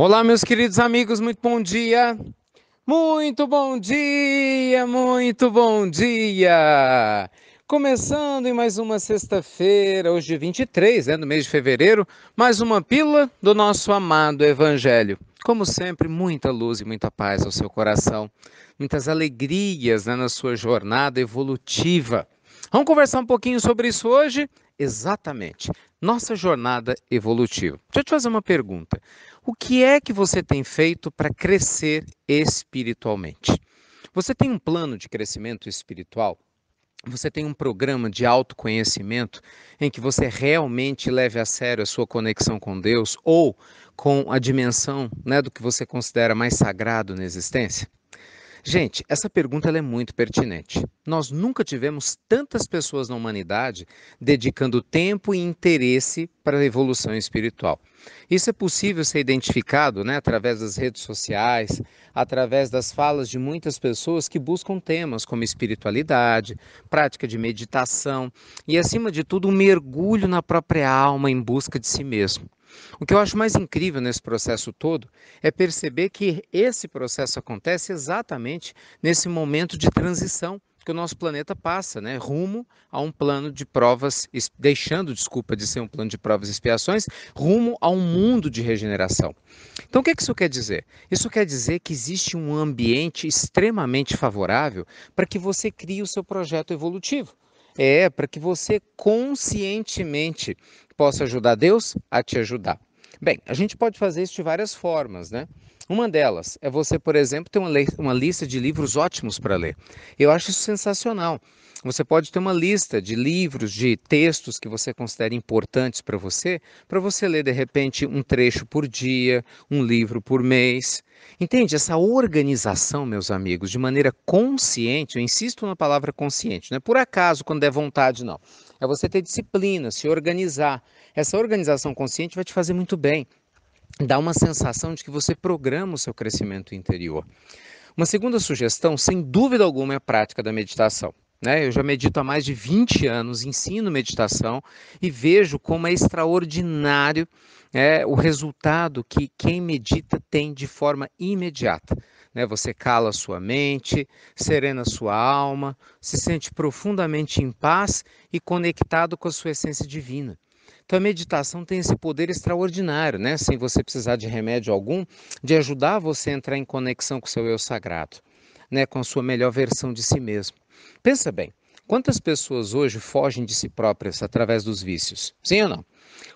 Olá, meus queridos amigos, muito bom dia! Muito bom dia, muito bom dia! Começando em mais uma sexta-feira, hoje 23, do mês de fevereiro, mais uma pílula do nosso amado Evangelho. Como sempre, muita luz e muita paz ao seu coração, muitas alegrias, na sua jornada evolutiva. Vamos conversar um pouquinho sobre isso hoje? Exatamente, nossa jornada evolutiva. Deixa eu te fazer uma pergunta. O que é que você tem feito para crescer espiritualmente? Você tem um plano de crescimento espiritual? Você tem um programa de autoconhecimento em que você realmente leve a sério a sua conexão com Deus ou com a dimensão, do que você considera mais sagrado na existência? Gente, essa pergunta ela é muito pertinente. Nós nunca tivemos tantas pessoas na humanidade dedicando tempo e interesse para a evolução espiritual. Isso é possível ser identificado, através das redes sociais, através das falas de muitas pessoas que buscam temas como espiritualidade, prática de meditação e, acima de tudo, um mergulho na própria alma em busca de si mesmo. O que eu acho mais incrível nesse processo todo é perceber que esse processo acontece exatamente nesse momento de transição que o nosso planeta passa, rumo a um plano de provas, deixando, desculpa, de ser um plano de provas e expiações, rumo a um mundo de regeneração. Então, o que isso quer dizer? Isso quer dizer que existe um ambiente extremamente favorável para que você crie o seu projeto evolutivo. Para que você conscientemente possa ajudar Deus a te ajudar. Bem, a gente pode fazer isso de várias formas, Uma delas é você, por exemplo, ter uma lista de livros ótimos para ler. Eu acho isso sensacional. Você pode ter uma lista de livros, de textos que você considera importantes para você ler de repente um trecho por dia, um livro por mês. Entende? Essa organização, meus amigos, de maneira consciente, eu insisto na palavra consciente, não é por acaso quando der vontade, não. É você ter disciplina, se organizar. Essa organização consciente vai te fazer muito bem. Dá uma sensação de que você programa o seu crescimento interior. Uma segunda sugestão, sem dúvida alguma, é a prática da meditação. Eu já medito há mais de 20 anos, ensino meditação e vejo como é extraordinário o resultado que quem medita tem de forma imediata. Você cala a sua mente, serena a sua alma, se sente profundamente em paz e conectado com a sua essência divina. Então a meditação tem esse poder extraordinário, sem você precisar de remédio algum, de ajudar você a entrar em conexão com o seu eu sagrado, com a sua melhor versão de si mesmo. Pensa bem, quantas pessoas hoje fogem de si próprias através dos vícios? Sim ou não?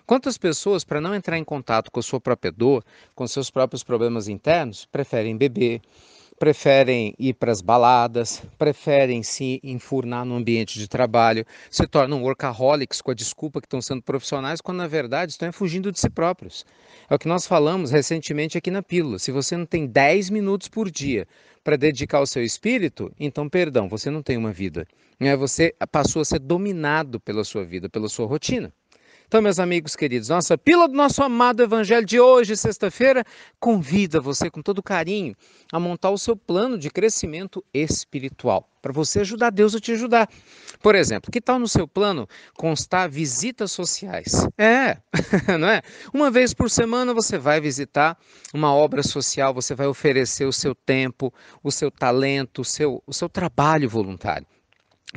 Quantas pessoas, para não entrar em contato com a sua própria dor, com seus próprios problemas internos, preferem beber, preferem ir para as baladas, preferem se enfurnar no ambiente de trabalho, se tornam workaholics com a desculpa que estão sendo profissionais, quando na verdade estão fugindo de si próprios. É o que nós falamos recentemente aqui na Pílula. Se você não tem 10 minutos por dia para dedicar ao seu espírito, então, perdão, você não tem uma vida. Você passou a ser dominado pela sua vida, pela sua rotina. Então, meus amigos queridos, nossa pílula do nosso amado Evangelho de hoje, sexta-feira, convida você com todo carinho a montar o seu plano de crescimento espiritual, para você ajudar Deus a te ajudar. Por exemplo, que tal no seu plano constar visitas sociais? Não é? Uma vez por semana você vai visitar uma obra social, você vai oferecer o seu tempo, o seu talento, o seu trabalho voluntário.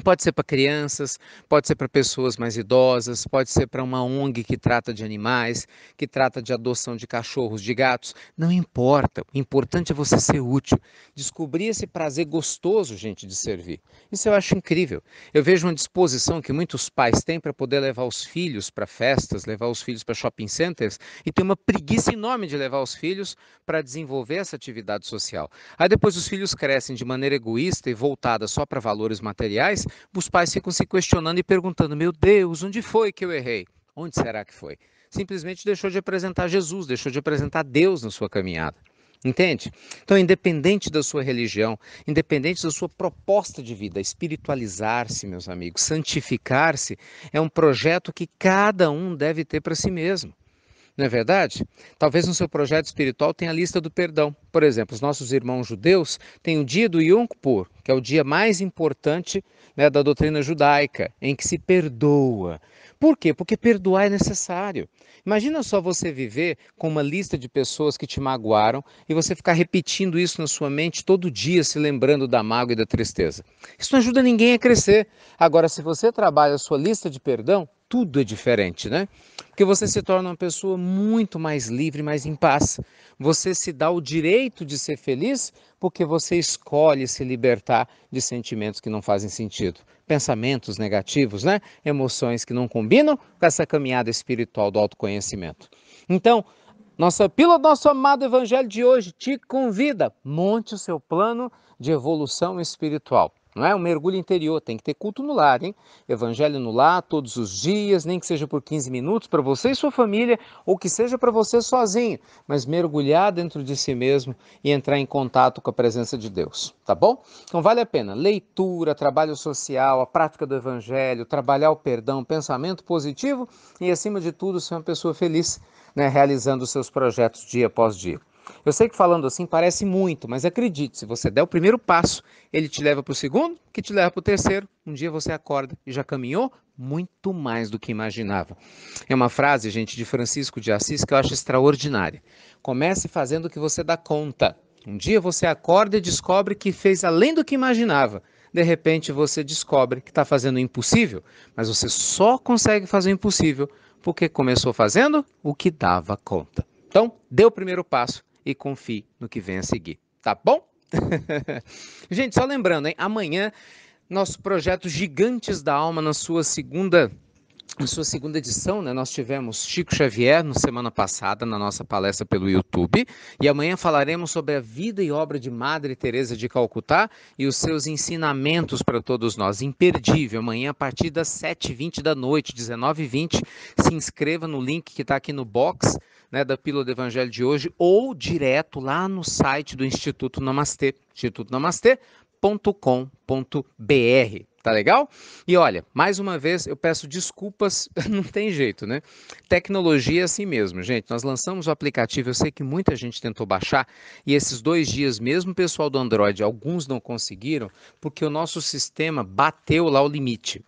Pode ser para crianças, pode ser para pessoas mais idosas, pode ser para uma ONG que trata de animais, que trata de adoção de cachorros, de gatos. Não importa. O importante é você ser útil. Descobrir esse prazer gostoso, gente, de servir. Isso eu acho incrível. Eu vejo uma disposição que muitos pais têm para poder levar os filhos para festas, levar os filhos para shopping centers e tem uma preguiça enorme de levar os filhos para desenvolver essa atividade social. Aí depois os filhos crescem de maneira egoísta e voltada só para valores materiais. Os pais ficam se questionando e perguntando: meu Deus, onde foi que eu errei? Onde será que foi? Simplesmente deixou de apresentar Jesus, deixou de apresentar Deus na sua caminhada. Entende? Então, independente da sua religião, independente da sua proposta de vida, espiritualizar-se, meus amigos, santificar-se, é um projeto que cada um deve ter para si mesmo. Não é verdade? Talvez no seu projeto espiritual tenha a lista do perdão. Por exemplo, os nossos irmãos judeus têm o dia do Yom Kippur, que é o dia mais importante da doutrina judaica, em que se perdoa. Por quê? Porque perdoar é necessário. Imagina só você viver com uma lista de pessoas que te magoaram e você ficar repetindo isso na sua mente todo dia, se lembrando da mágoa e da tristeza. Isso não ajuda ninguém a crescer. Agora, se você trabalha a sua lista de perdão, tudo é diferente, né? Porque você se torna uma pessoa muito mais livre, mais em paz. Você se dá o direito de ser feliz porque você escolhe se libertar de sentimentos que não fazem sentido. Pensamentos negativos, né? Emoções que não combinam com essa caminhada espiritual do autoconhecimento. Então, nossa pílula do nosso amado evangelho de hoje te convida, monte o seu plano de evolução espiritual. Não é um mergulho interior, tem que ter culto no lar, hein? Evangelho no lar todos os dias, nem que seja por 15 minutos para você e sua família, ou que seja para você sozinho, mas mergulhar dentro de si mesmo e entrar em contato com a presença de Deus, tá bom? Então vale a pena leitura, trabalho social, a prática do evangelho, trabalhar o perdão, pensamento positivo e acima de tudo ser uma pessoa feliz, né, realizando os seus projetos dia após dia. Eu sei que falando assim parece muito, mas acredite, se você der o primeiro passo, ele te leva para o segundo, que te leva para o terceiro. Um dia você acorda e já caminhou muito mais do que imaginava. É uma frase, gente, de Francisco de Assis que eu acho extraordinária. Comece fazendo o que você dá conta. Um dia você acorda e descobre que fez além do que imaginava. De repente você descobre que está fazendo o impossível, mas você só consegue fazer o impossível porque começou fazendo o que dava conta. Então, dê o primeiro passo e confie no que vem a seguir. Tá bom? Gente, só lembrando, hein? Amanhã, nosso projeto Gigantes da Alma na sua segunda edição, né? Nós tivemos Chico Xavier na semana passada na nossa palestra pelo YouTube e amanhã falaremos sobre a vida e obra de Madre Teresa de Calcutá e os seus ensinamentos para todos nós. Imperdível, amanhã a partir das 7h20 da noite, 19h20, se inscreva no link que está aqui no box, né, da Pílula do Evangelho de hoje ou direto lá no site do Instituto Namastê, institutonamastê.com.br. Tá legal? E olha, mais uma vez eu peço desculpas, não tem jeito, né? Tecnologia é assim mesmo, gente. Nós lançamos o aplicativo, eu sei que muita gente tentou baixar, e esses 2 dias, mesmo o pessoal do Android, alguns não conseguiram, porque o nosso sistema bateu lá o limite.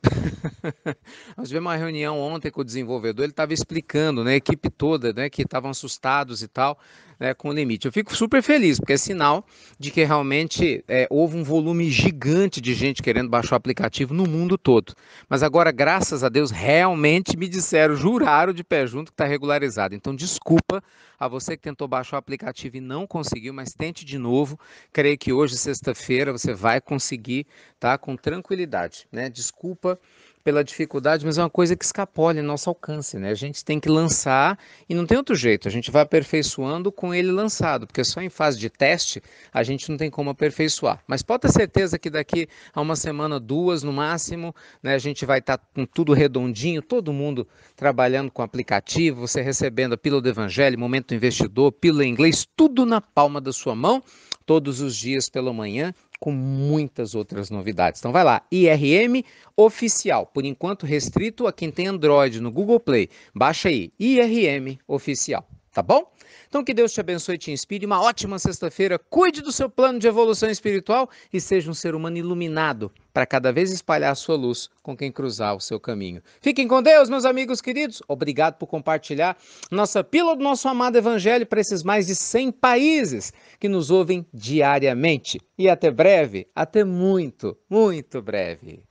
Nós tivemos uma reunião ontem com o desenvolvedor, ele estava explicando, né, a equipe toda, né, que estavam assustados e tal, né, com o limite. Eu fico super feliz, porque é sinal de que realmente houve um volume gigante de gente querendo baixar o aplicativo no mundo todo. Mas agora, graças a Deus, realmente me disseram, juraram de pé junto que está regularizado. Então, desculpa a você que tentou baixar o aplicativo e não conseguiu, mas tente de novo. Creio que hoje, sexta-feira, você vai conseguir, tá, com tranquilidade, né? Desculpa pela dificuldade, mas é uma coisa que escapole ao nosso alcance, né? A gente tem que lançar e não tem outro jeito, a gente vai aperfeiçoando com ele lançado, porque só em fase de teste a gente não tem como aperfeiçoar. Mas pode ter certeza que daqui a uma semana, 2 no máximo, né, a gente vai estar com tudo redondinho, todo mundo trabalhando com aplicativo, você recebendo a Pílula do Evangelho, Momento do Investidor, Pílula em Inglês, tudo na palma da sua mão, todos os dias pela manhã, com muitas outras novidades. Então vai lá, IRM Oficial, por enquanto restrito a quem tem Android no Google Play. Baixa aí, IRM Oficial, tá bom? Então que Deus te abençoe e te inspire. Uma ótima sexta-feira. Cuide do seu plano de evolução espiritual e seja um ser humano iluminado para cada vez espalhar a sua luz com quem cruzar o seu caminho. Fiquem com Deus, meus amigos queridos. Obrigado por compartilhar nossa pílula do nosso amado evangelho para esses mais de 100 países que nos ouvem diariamente. E até breve, até muito, muito breve.